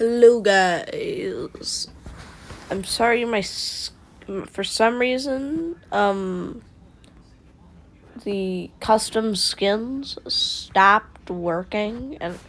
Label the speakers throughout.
Speaker 1: Hello guys. I'm sorry for some reason the custom skins stopped working and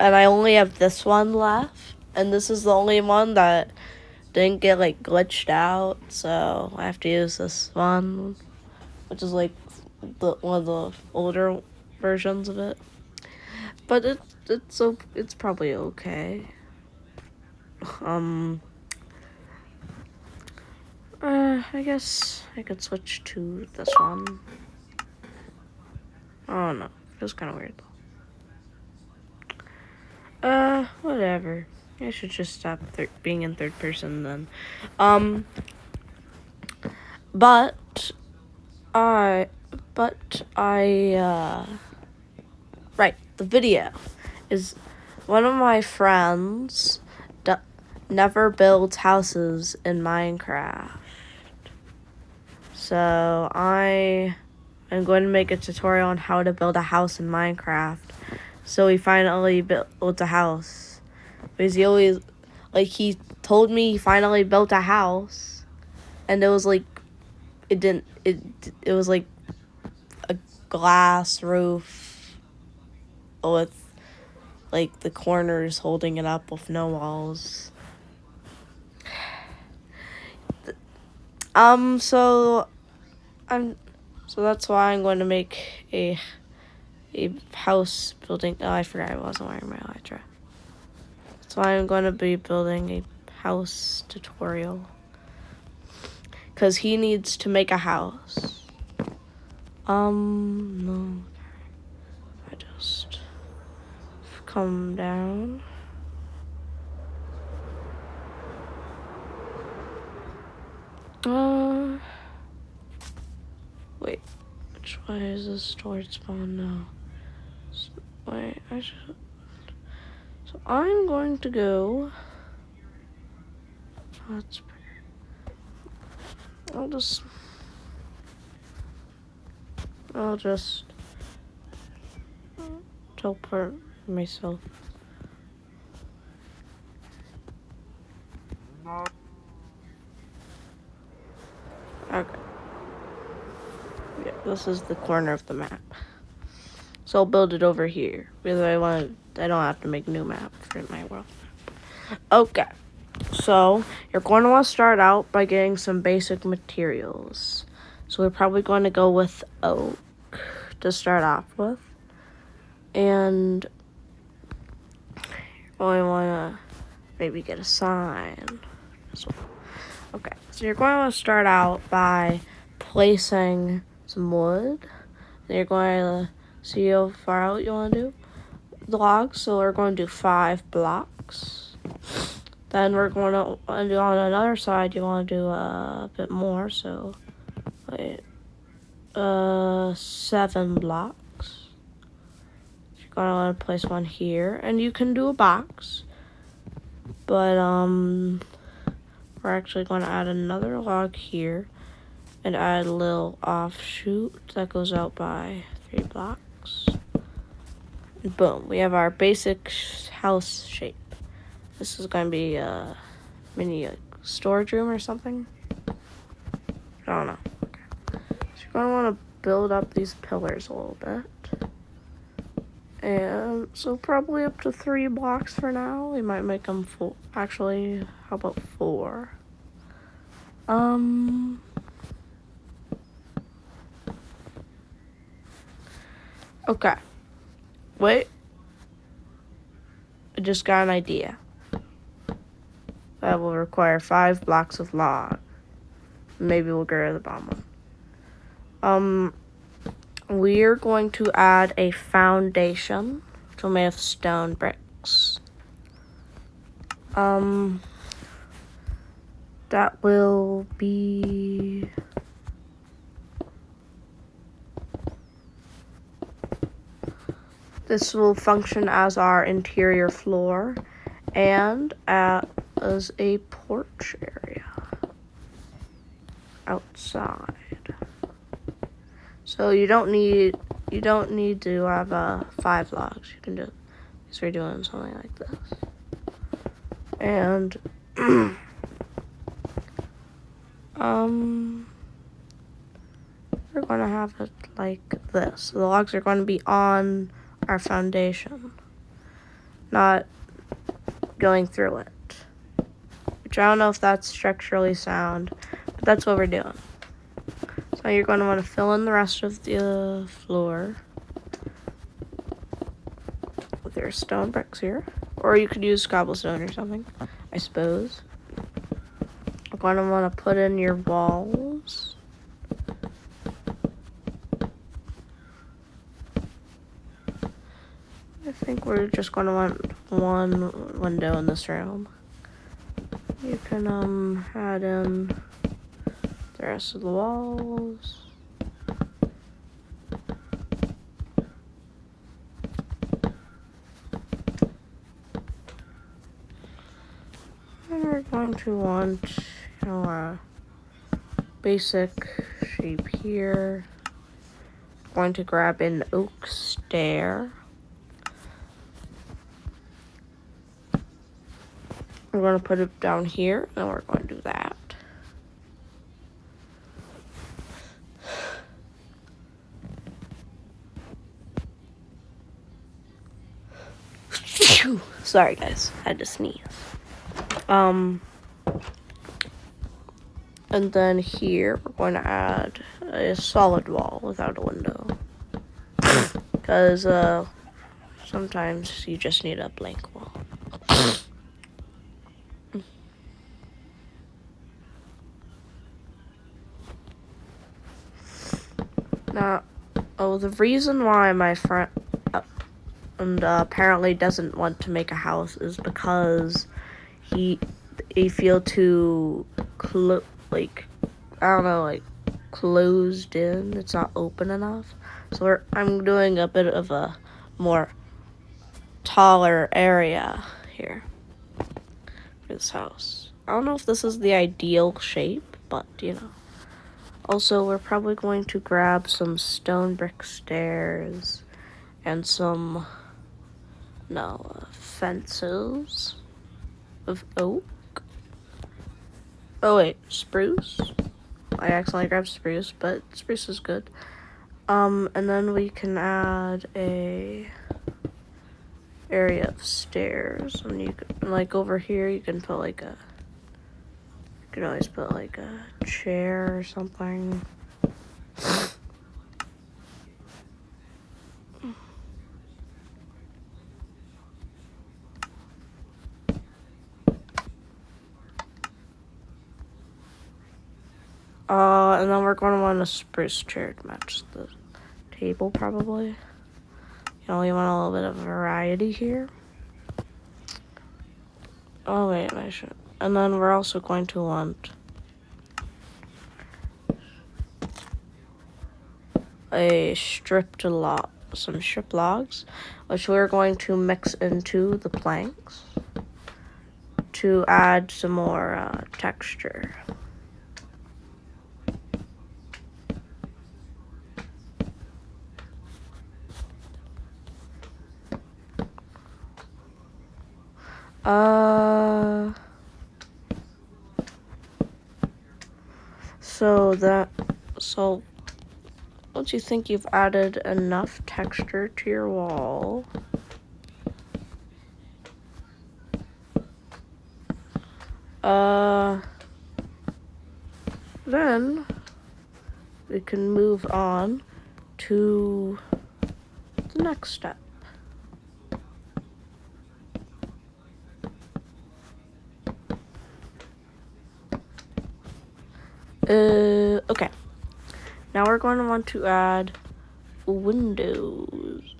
Speaker 1: I only have this one left, and this is the only one that didn't get like glitched out, so I have to use this one, which is like one of the older versions of it. But it's probably okay. I guess I could switch to this one. Oh no, feels kind of weird though. Whatever. I should just stop being in third person then. But I, right, the video is one of my friends never builds houses in Minecraft. So I am going to make a tutorial on how to build a house in Minecraft. So he finally built a house. Because he told me he finally built a house. And it was like, it was like a glass roof with like the corners holding it up with no walls. So that's why I'm going to make a house building. Oh, I forgot I wasn't wearing my elytra. That's why I'm going to be building a house tutorial. Because he needs to make a house. No. I just come down. Wait. Which way is this storage spawn now? Wait, so I'm going to go. I'll just teleport myself. Okay. Yeah, this is the corner of the map. So I'll build it over here because I don't have to make a new map for my world. Okay. So you're going to want to start out by getting some basic materials. So we're probably going to go with oak to start off with. And you want to maybe get a sign as well. Okay, so you're going to want to start out by placing some wood. Then you're going to see how far out you want to do the logs. So we're going to do 5 blocks. Then we're going to do on another side, you want to do a bit more. So, 7 blocks. You're going to want to place one here. And you can do a box. But, we're actually going to add another log here and add a little offshoot that goes out by 3 blocks. And boom, we have our basic house shape. This is going to be a mini storage room or something. I don't know. Okay. So you're going to want to build up these pillars a little bit. And so probably up to 3 blocks for now. We might make them full. Actually, how about 4? Okay. Wait. I just got an idea. That will require 5 blocks of log. Maybe we'll get rid of the bottom one. We're going to add a foundation, which will be made of stone bricks. That will be... This will function as our interior floor and as a porch area outside. So you don't need to have 5 logs. You can just start doing something like this. And we're going to have it like this. The logs are going to be on our foundation, not going through it. Which I don't know if that's structurally sound, but that's what we're doing. So you're going to want to fill in the rest of the floor with your stone bricks here. Or you could use cobblestone or something, I suppose. You're going to want to put in your walls. I think we're just going to want one window in this room. You can add in the rest of the walls. And we're going to want, a basic shape here. Going to grab an oak stair. We're going to put it down here, and we're going to do that. Sorry guys, I had to sneeze. And then here we're going to add a solid wall without a window. Because sometimes you just need a blank wall. Now, the reason why my friend apparently doesn't want to make a house is because he feel too closed in. It's not open enough. So I'm doing a bit of a more taller area here for this house. I don't know if this is the ideal shape, but Also, we're probably going to grab some stone brick stairs and some fences of oak. Oh wait, spruce. I accidentally grabbed spruce, but spruce is good. And then we can add a area of stairs, and you can, over here, you can put you can always put a chair or something. And then we're going to want a spruce chair to match the table, probably. You want a little bit of variety here. Oh, wait, I should. And then we're also going to want some strip logs, which we're going to mix into the planks to add some more texture. So once you think you've added enough texture to your wall, then we can move on to the next step. Okay. Now we're going to want to add windows.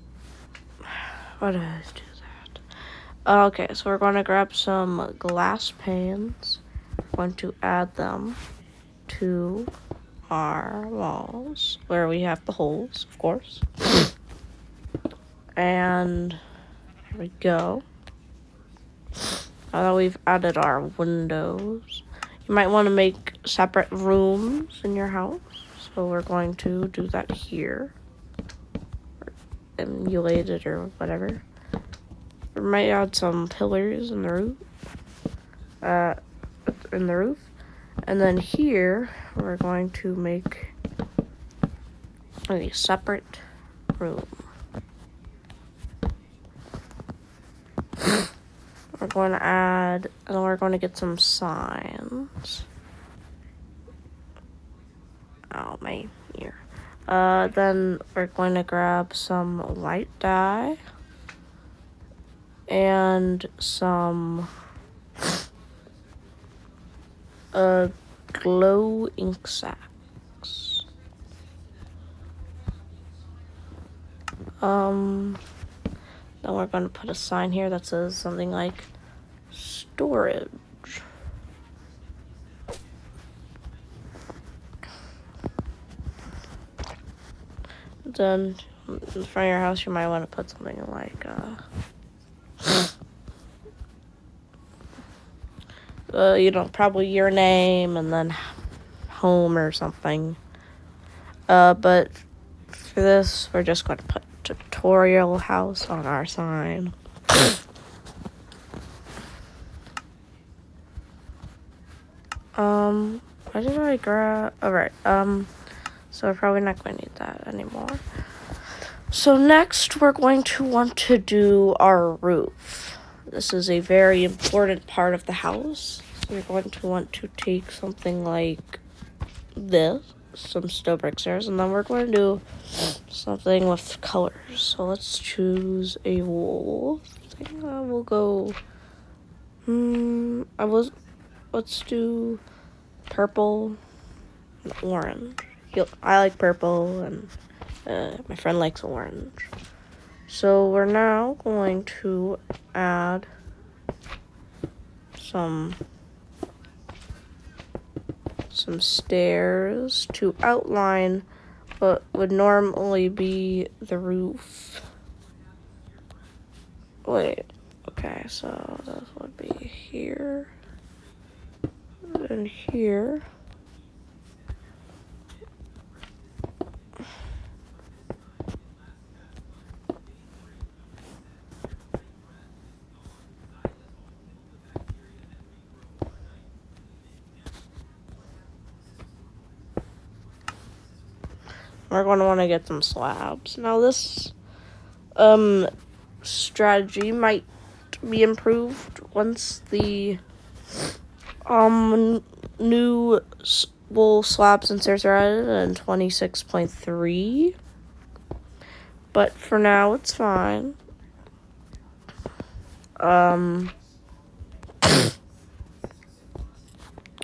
Speaker 1: Why did I do that? Okay, so we're going to grab some glass panes. We're going to add them to our walls, where we have the holes, of course. And here we go. Now that we've added our windows, you might want to make separate rooms in your house. So we're going to do that here. Or emulate it or whatever. We might add some pillars in the roof. in the roof. And then here, we're going to make a separate room. We're going to add, and we're going to get some signs. Oh, my ear. Then we're going to grab some white dye and some glow ink sacks. Then we're going to put a sign here that says something like storage. Then in front of your house, you might want to put something like probably your name and then home or something. But for this, we're just going to put tutorial house on our sign. Why did I grab? Alright, so we're probably not going to need that anymore. So next, we're going to want to do our roof. This is a very important part of the house. So you're going to want to take something like this, some stone brick stairs, and then we're going to do something with colors. So let's choose a wool thing. We'll go. Let's do purple and orange. I like purple, and my friend likes orange. So we're now going to add some stairs to outline what would normally be the roof. Wait, okay, so this would be here and here. We're going to want to get some slabs. Now this strategy might be improved once the new wool slabs and stairs are added in 26.3. But for now, it's fine.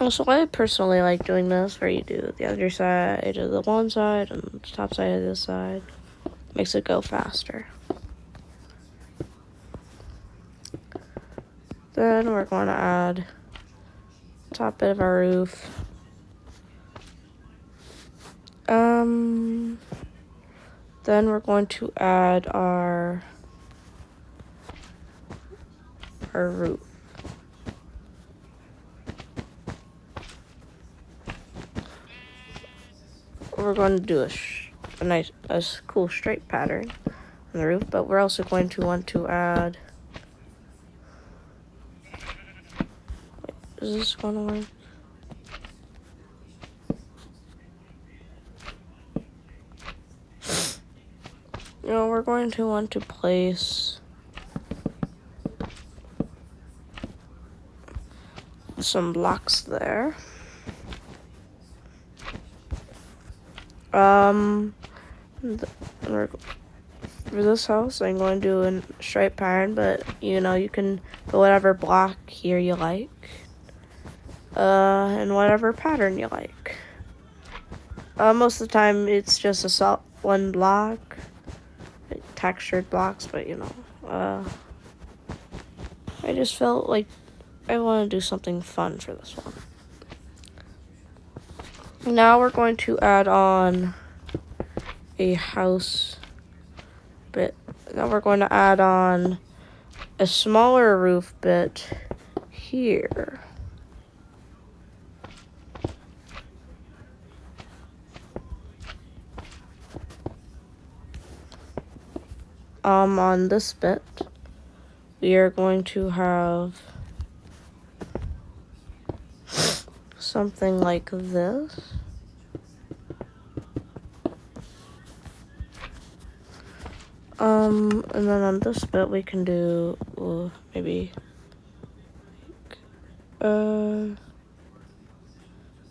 Speaker 1: Also, I personally like doing this, where you do the other side of the one side and the top side of this side. Makes it go faster. Then we're going to add the top bit of our roof. Then we're going to add our roof. We're going to do a cool straight pattern on the roof, but we're also going to want to add. Wait, is this going to work? We're going to want to place some blocks there. For this house, I'm going to do a straight pattern, but you can put whatever block here you like, and whatever pattern you like. Most of the time, it's just one block, textured blocks, but I just felt like I want to do something fun for this one. Now we're going to add on a house bit. Now we're going to add on a smaller roof bit here. On this bit, we are going to have something like this. And then on this bit we can do maybe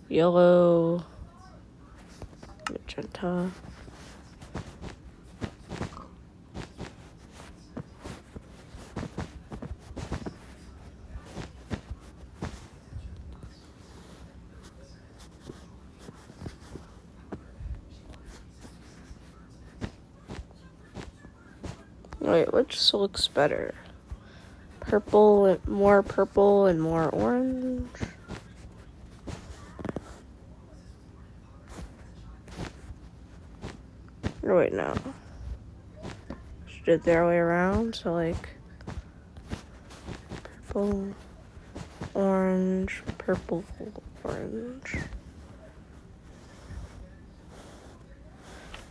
Speaker 1: yellow, magenta. Wait, which looks better? Purple, more purple and more orange? Or wait, no. Should do it the other way around, so like purple, orange, purple, orange.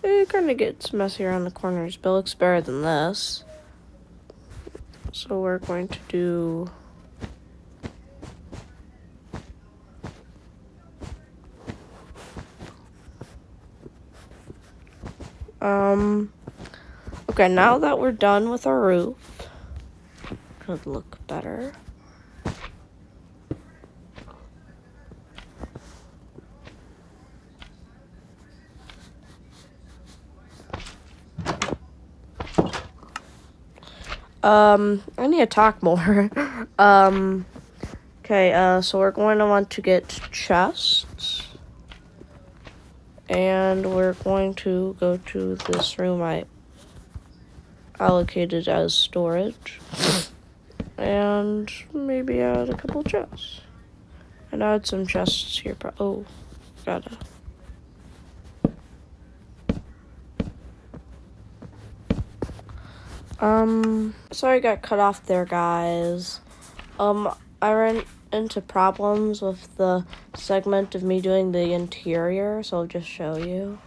Speaker 1: It kind of gets messy around the corners, but it looks better than this. So we're going to do okay, now that we're done with our roof, it should look better. I need to talk more. Okay, so we're going to want to get chests. And we're going to go to this room I allocated as storage. And maybe add a couple chests. And add some chests here. Oh, gotta. Sorry I got cut off there, guys. I ran into problems with the segment of me doing the interior, so I'll just show you.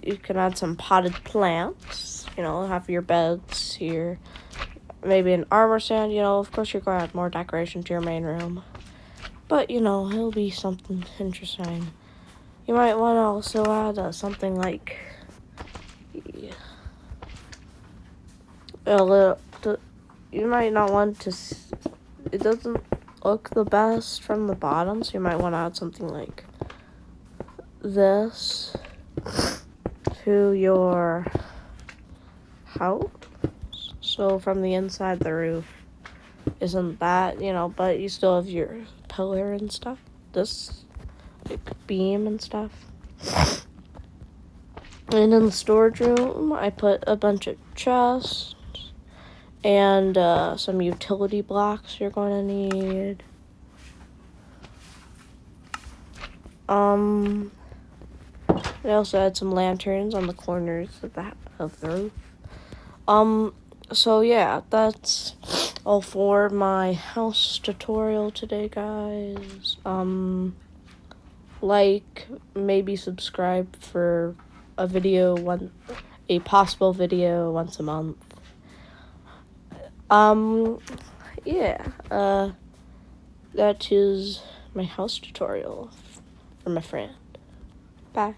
Speaker 1: You can add some potted plants, have your beds here, maybe an armor stand, of course you're going to add more decoration to your main room, but, it'll be something interesting. You might want to also add something like you might not want to, it doesn't look the best from the bottom, so you might want to add something like this to your house. So from the inside, the roof isn't that, but you still have your pillar and stuff. This beam and stuff. And in the storage room, I put a bunch of chests and some utility blocks you're going to need. I also had some lanterns on the corners of the roof. So yeah, that's all for my house tutorial today, guys. Maybe subscribe for a possible video once a month. That is my house tutorial for my friend. Bye.